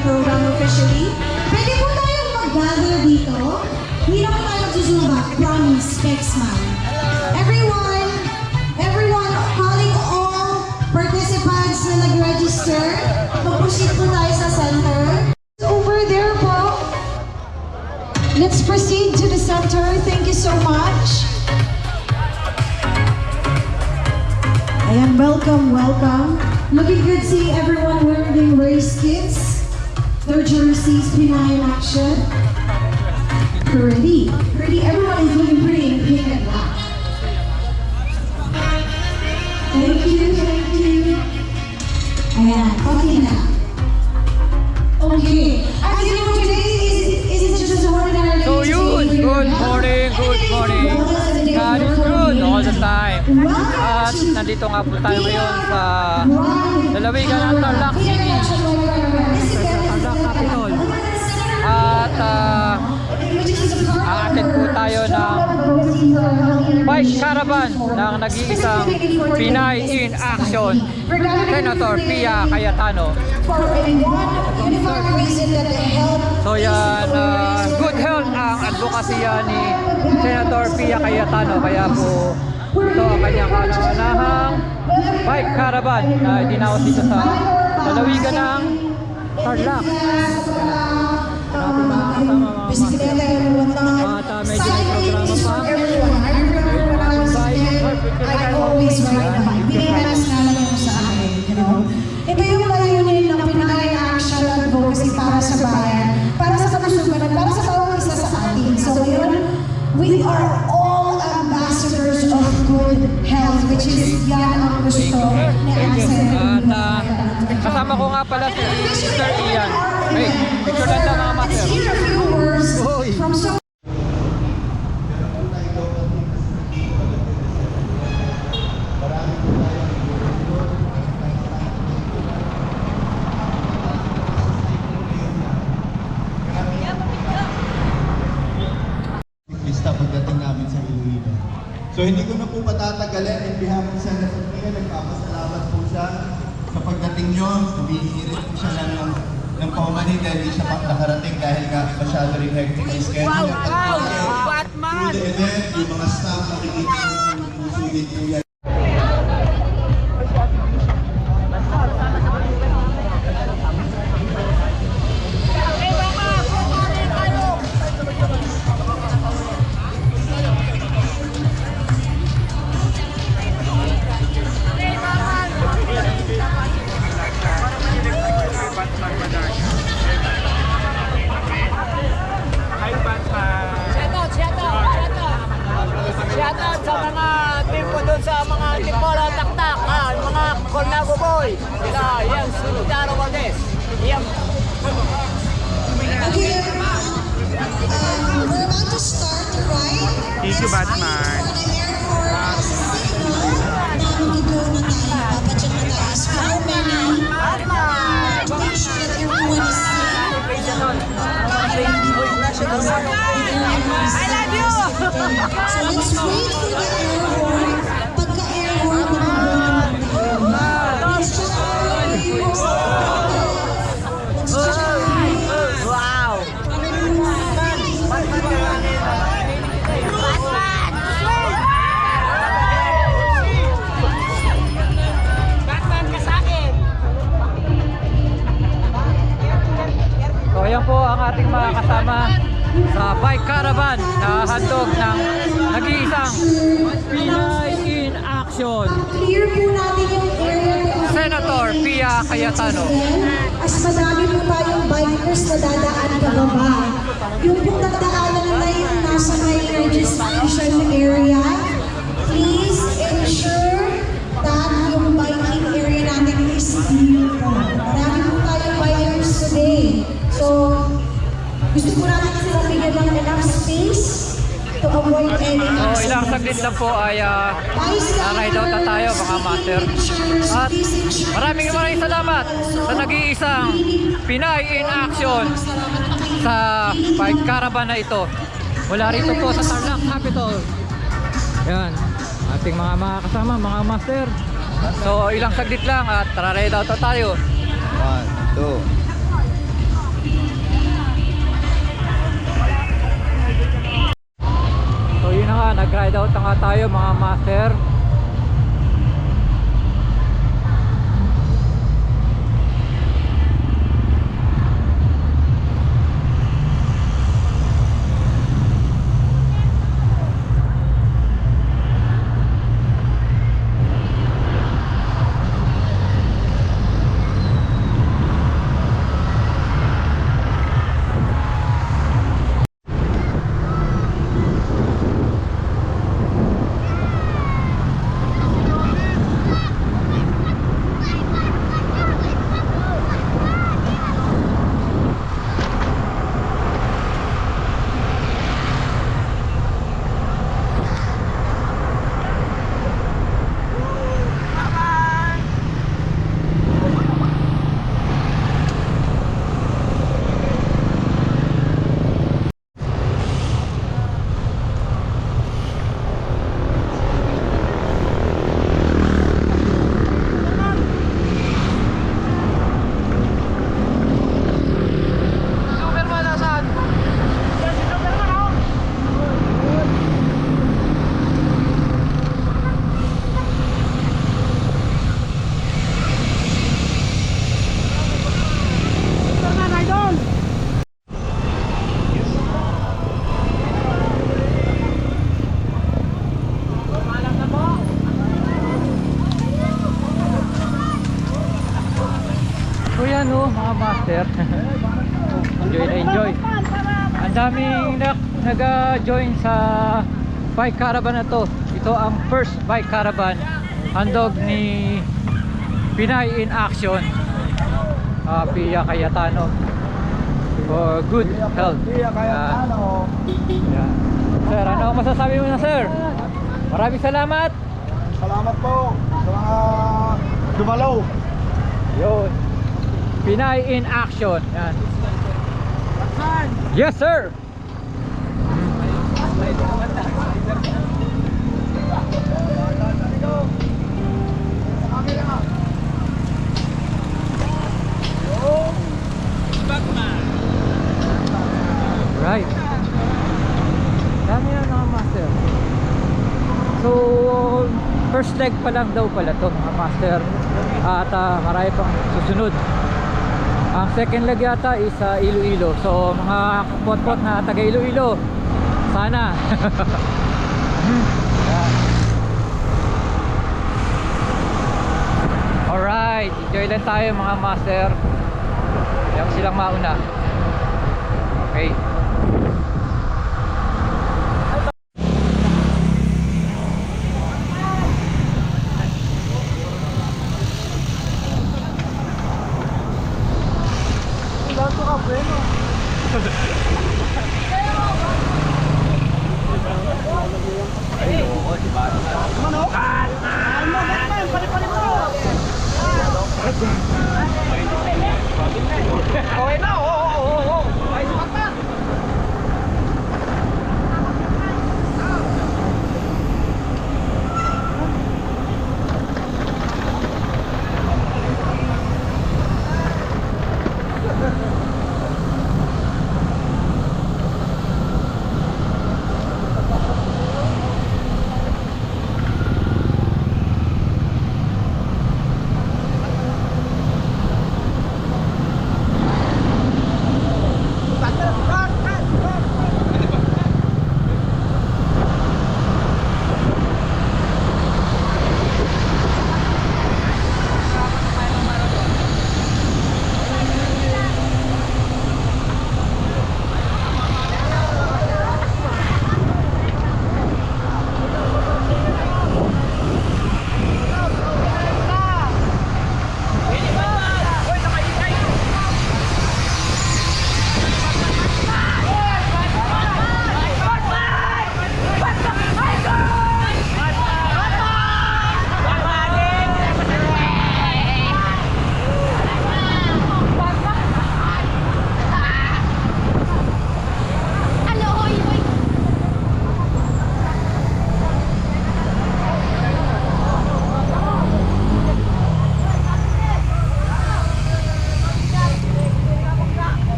program officially. Pwede po tayong mag-gather dito. Hindi naman tayo magsusuba. Promise, specs man. Everyone, calling all participants na nag-register. Mag-proceed po tayo sa center. Over there po. Let's proceed to the center. Thank you so much. Ayan, welcome. Looking good seeing everyone wearing race kits. Their jerseys, Pinay in action. Pretty. Everyone is looking pretty in pink and black. Thank you. Ayan, okay na. Okay. As you know, today isn't just an ordinary day. So yun, good morning. God is good all the time. At nandito nga po tayo ngayon sa lalawigan ng Tarlac City, Tarlac Capital. At aatin po tayo ng bike caravan ng nag-iisang Pinay in Action, Senator Pia Cayetano. So yan, good health ang advokasya ni Senator Pia Cayetano, kaya po ito ang kanyang kauna-unahang bike caravan na dinawas dito sa lalawigan ng Tarlac. Natin makakasama mga master. At medyo may programa pa. I always ride a bike. Pinipalas nga lang mo sa akin, you know? Ito yung layunin ng Pinay Action Advocacy para sa bayan, para sa kalusugan, para sa bawat isa sa atin. So yun, we are all ambassadors of good health, which is yan ang gusto ni Ansel. At kasama ko nga pala si Mr. Ian. Hey, picture lang daw mga master. Let's hear a few words from some. Pagdating namin sa Iloilo. So hindi ko na po patatagalin. In behalf of Senator Pia, nagpapasalamat po siya sa pagdating nyo. Humihirit po siya lang ng paumanhin dahil hindi siya nakarating dahil nga masyado rin hectic ang schedule. Batman! Through the event, yung mga staff nakikita yung pusulit po yan. Shoutout sa mga team ko doon sa mga Tipolo Taktak, mga Cornago Boy, yan, Sultaro Valdez. Yan. Okay, we're about to start the ride. Thank you, Batman. I love you! So let's wait for the air horn. Pagka air horn, Wow! Batman ka sa akin! So ayan po ang ating mga kasama sa bike caravan na handog ng nag-iisang Pinay in Action, clear po natin yung area na Senator Pia Cayetano. as madami po tayong bikers na dadaan pababa. Yung pong nagdaanan na yung nasa may registration area, please ensure that yung biking area natin is clear po. Marami po tayong bikers today. So, gusto po natin silang bigyan ng enough space to avoid any So accident. ilang saglit lang po ay ride out na tayo mga master. At maraming salamat sa nag-iisang Pinay in Action sa bike caravan na ito. Mula rito po sa Tarlac Capital. Yan, ating mga kasama, mga master. So ilang saglit lang at ride out na tayo. 1, 2. na nga, nag-ride out na nga tayo mga master. So yan oh, mga master. Enjoy na enjoy. Ang daming nag-join sa bike caravan na to. Ito ang first bike caravan handog ni Pinay in Action, Pia Cayetano, for good health. Yan. Sir, ano ang masasabi mo na, sir? Maraming salamat. Salamat po sa mga dumalaw. Yun. Pinay in Action. Yan. Yes, sir. Right. Dami na mga master. So, first leg pa lang daw pala to mga master. At marami pang susunod. Ang second leg yata is Iloilo. So mga pot-pot na taga Iloilo, sana. Alright, enjoy lang tayo mga master. Yung silang mauna. Okay.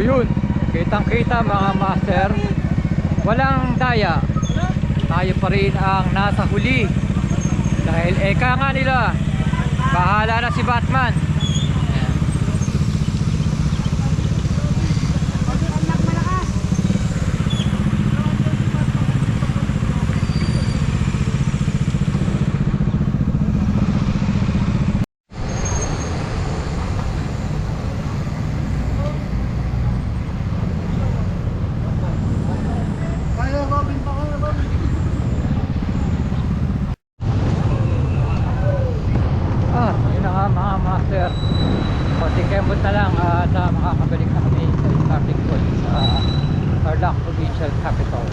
So yun, kitang kita mga master, walang daya, tayo pa rin ang nasa huli dahil eka nga nila, bahala na si Batman. Yun na nga mga master, konting kembot na lang at makakabalik na kami sa starting point sa Tarlac Provincial Capital.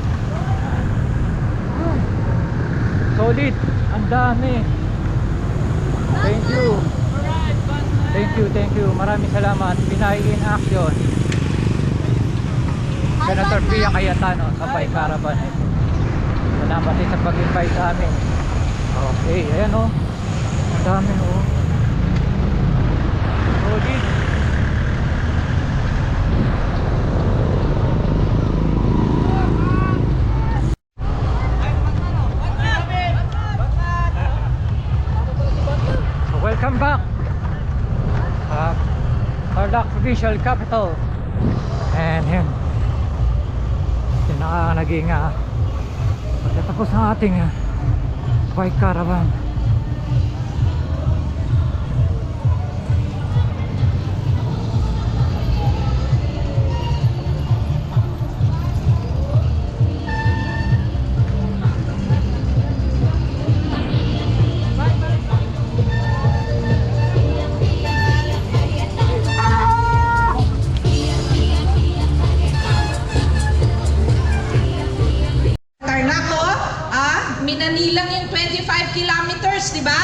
Solid, ang dami. Thank you, maraming salamat. Pinay in action, Senator Pia Cayetano sa Bike Caravan. Salamat din sa pag-invite sa amin. Okay, ayan o, ang dami o. Solid. So welcome back Tarlac Provincial Capital. And yun, yun na naging pagkatapos ng ating bike caravan. Tarlaco, minanilang yung 25 kilometers, di ba?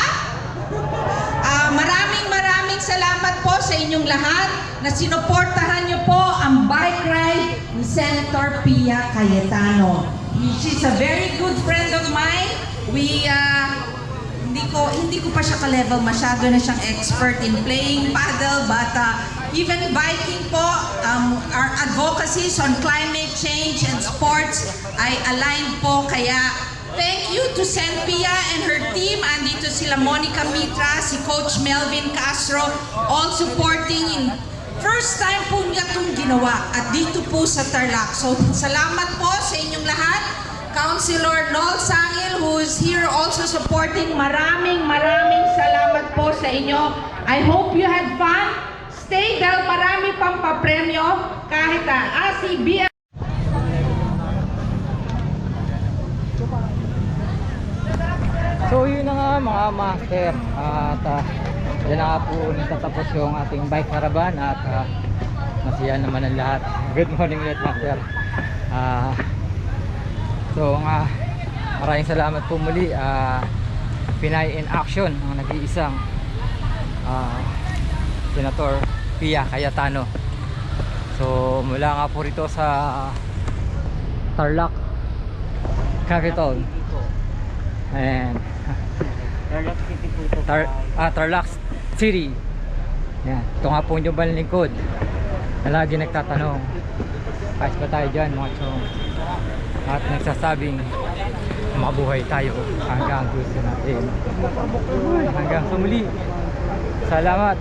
Maraming salamat po sa inyong lahat na sinuportahan niyo po ang bike ride ni Senator Pia Cayetano. She's a very good friend of mine. Hindi ko pa siya ka-level, masyado na siyang expert in playing paddle, but even biking po, our advocacies on climate change and sports ay aligned po. Kaya thank you to Sen Pia and her team. Andito sila Monica Mitra, si Coach Melvin Castro, all supporting. First time po niya itong ginawa at dito po sa Tarlac. So salamat po sa inyong lahat. Councilor Nol Sangil, who is here also supporting. Maraming salamat po sa inyo. I hope you had fun. Stay dahil marami pang papremyo kahit si Bia. So yun na nga mga master, at yan na nga po natatapos yung ating bike caravan at masaya naman ang lahat. Good morning ulit master. So maraming salamat po muli, Pinay in action ang nag-iisang Senator Pia Cayetano. So mula nga po rito sa Tarlac Capital and Tarlac City. Yan. Ito nga po yung balingkod na lagi nagtatanong, ayos ba tayo dyan mga chong, at nagsasabing mabuhay tayo hanggang gusto natin. Hanggang sa muli, salamat.